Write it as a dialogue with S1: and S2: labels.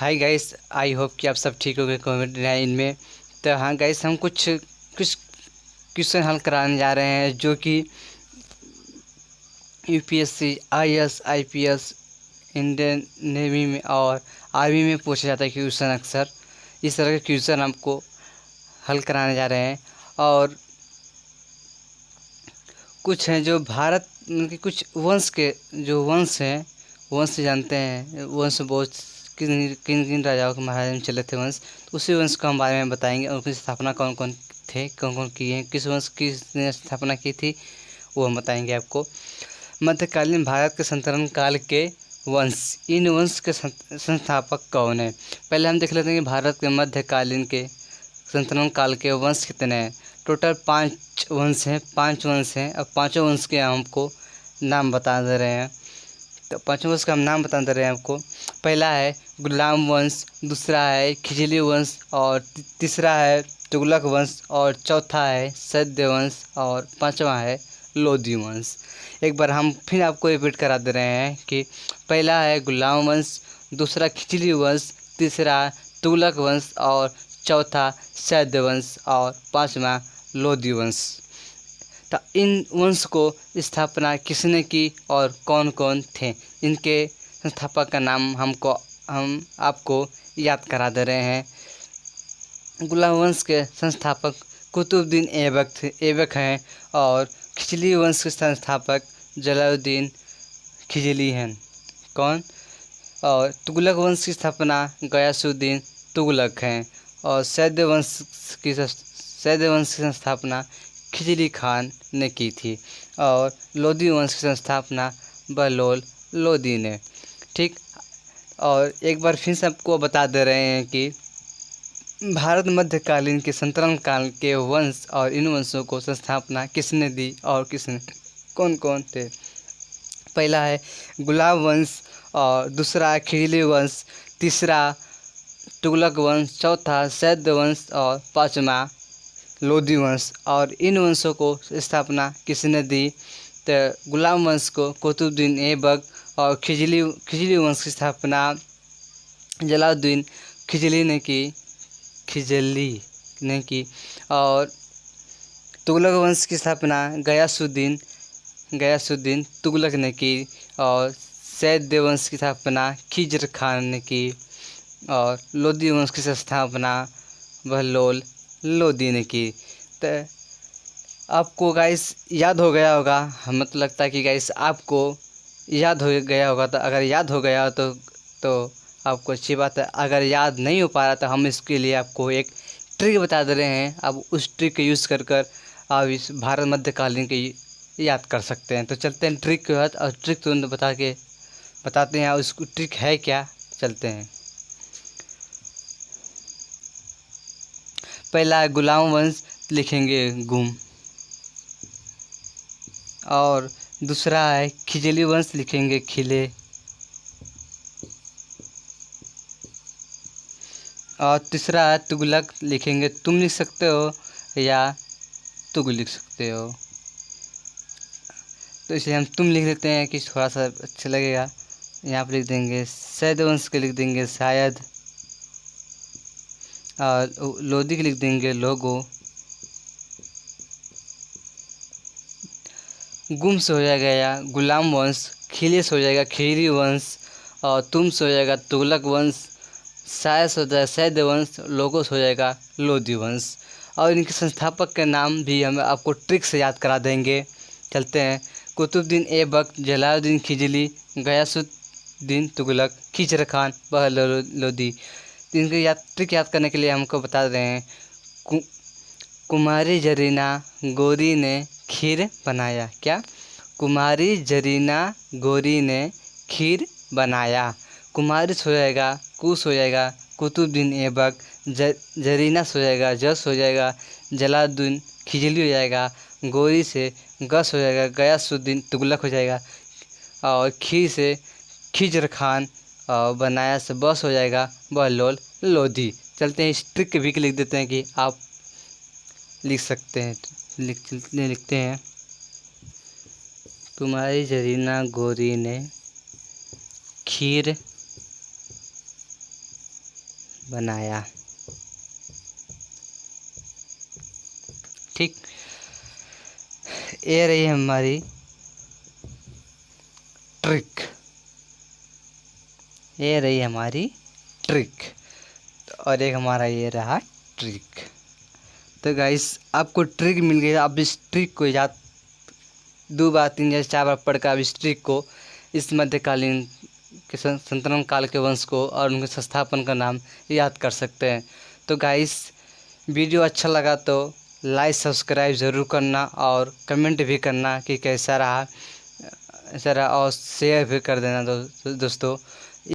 S1: Hi guys, I hope कि आप सब ठीक हो गए कोविड-19 में। तो हाँ गाइस, हम कुछ कुछ क्वेश्चन हल कराने जा रहे हैं जो कि UPSC, IAS, IPS, Indian navy में और आर्मी में पूछा जाता है क्वेश्चन अक्सर। इस तरह के क्वेश्चन आपको हल कराने जा रहे हैं। और कुछ हैं जो भारत के कुछ वंश के जो वंश हैं, वंश जानते हैं। वंश बहुत किन किन किन राजाओं के महाराजा में चले थे वंश, तो उसी वंश को हम बारे में बताएंगे। और उनकी स्थापना कौन कौन थे, कौन कौन किए हैं, किस वंश की ने स्थापना की थी, वो हम बताएंगे आपको। मध्यकालीन भारत के संतरण काल के वंश, इन वंश के संस्थापक कौन है। पहले हम देख लेते हैं कि भारत के मध्यकालीन के संतरण काल के वंश कितने हैं। टोटल 5 वंश हैं, 5 वंश हैं। अब पाँचों वंश के हमको नाम बता दे रहे हैं। तो पाँचों वंश का हम नाम बता दे रहे हैं आपको। पहला है गुलाम वंश, दूसरा है खिजली वंश, और तीसरा है तुगलक वंश, और चौथा है सैद्य वंश, और पाँचवा है लोधी वंश। एक बार हम फिर आपको रिपीट करा दे रहे हैं कि पहला है गुलाम वंश, दूसरा खिजली वंश, तीसरा तुगलक वंश, और चौथा सैद्य वंश, और पाँचवा लोधी वंश। तो इन वंश को स्थापना किसने की और कौन कौन थे, इनके संस्थापक का नाम हम आपको याद करा दे रहे हैं। गुलाम वंश के संस्थापक कुतुबुद्दीन ऐबक हैं, और खिजली वंश के संस्थापक जलालुद्दीन खिजली हैं। कौन? और तुगलक वंश की स्थापना गयासुद्दीन तुगलक हैं, और सैद्य वंश की संस्थापना खिजली खान ने की थी, और लोधी वंश की संस्थापना बहलोल लोधी ने। ठीक। और एक बार फिर से आपको बता दे रहे हैं कि भारत मध्यकालीन के संतरण काल के वंश और इन वंशों को संस्थापना किसने दी और किसने, कौन कौन थे। पहला है गुलाब वंश, और दूसरा है खिजली वंश, तीसरा तुगलक वंश, चौथा सैद्य वंश, और पाँचवा लोधी वंश। और इन वंशों को स्थापना किसने दी। तो गुलाम वंश को कुतुबुद्दीन ऐबक, और खिजली वंश की स्थापना जलालुद्दीन खिजली ने की, और तुगलक वंश की स्थापना गयासुद्दीन तुगलक ने की, और सैद्य वंश की स्थापना खिजर खान ने की, और लोधी वंश की स्थापना बहलोल लोधी ने की। तो आपको गाइस याद हो गया होगा, हमें तो लगता है कि गाइस आपको याद हो गया होगा। तो अगर याद हो गया तो आपको अच्छी बात है। अगर याद नहीं हो पा रहा तो हम इसके लिए आपको एक ट्रिक बता दे रहे हैं। आप उस ट्रिक का यूज़ कर आप इस भारत मध्यकालीन के याद कर सकते हैं। तो चलते हैं ट्रिक के बाद, और ट्रिक तुरंत बताते हैं उसको ट्रिक है क्या। चलते हैं। पहला है गुलाम वंश, लिखेंगे गुम, और दूसरा है खिजली वंश, लिखेंगे खिले, और तीसरा है तुगलक, लिखेंगे तुम लिख सकते हो या तुग लिख सकते हो। तो इसे हम तुम लिख लेते हैं कि थोड़ा सा अच्छा लगेगा। यहाँ पर लिख देंगे सैद्य वंश के लिख देंगे शायद, और लोधी के लिख देंगे लोगो। गुम से हो जाएगा या गुलाम वंश, खिले से हो जाएगा खिजली वंश, और तुम से हो जाएगा तुगलक वंश, शायद से हो जाएगा सैद्य वंश, लोगो से हो जाएगा लोधी वंश। और इनके संस्थापक के नाम भी हम आपको ट्रिक से याद करा देंगे। चलते हैं। कुतुबुद्दीन ऐबक, जलालुद्दीन खिजली, गयासुद्दीन तुगलक, खिजर खान, बहलोल लोधी। इनके ट्रिक याद करने के लिए हमको बता रहे हैं। कुमारी जरीना गोरी ने खीर बनाया। क्या? कुमारी जरीना गोरी ने खीर बनाया। कुमारी से हो जाएगा कुश हो जाएगा कुतुबुद्दीन ऐबक, जरीना से हो जाएगा जस हो जाएगा जलालुद्दीन खिजली हो जाएगा, गोरी से गस हो जाएगा गयासुद्दीन तुगलक हो जाएगा, और खीर से खिजर खान, और बनाया से बस हो जाएगा बहलोल लोधी। चलते हैं इस ट्रिक के भी लिख देते हैं कि आप लिख सकते हैं। लिखते हैं। कुमारी जरीना गोरी ने खीर बनाया। ठीक, ये रही हमारी ट्रिक, ये रही हमारी ट्रिक, और एक हमारा ये रहा ट्रिक। तो गाइस आपको ट्रिक मिल गई, आप इस ट्रिक को याद 2 बार 3 या 4 बार पढ़कर आप इस ट्रिक को, इस मध्यकालीन के संतरण काल के वंश को और उनके संस्थापन का नाम याद कर सकते हैं। तो गाइस वीडियो अच्छा लगा तो लाइक सब्सक्राइब ज़रूर करना और कमेंट भी करना कि कैसा रहा, और शेयर भी कर देना दोस्तों।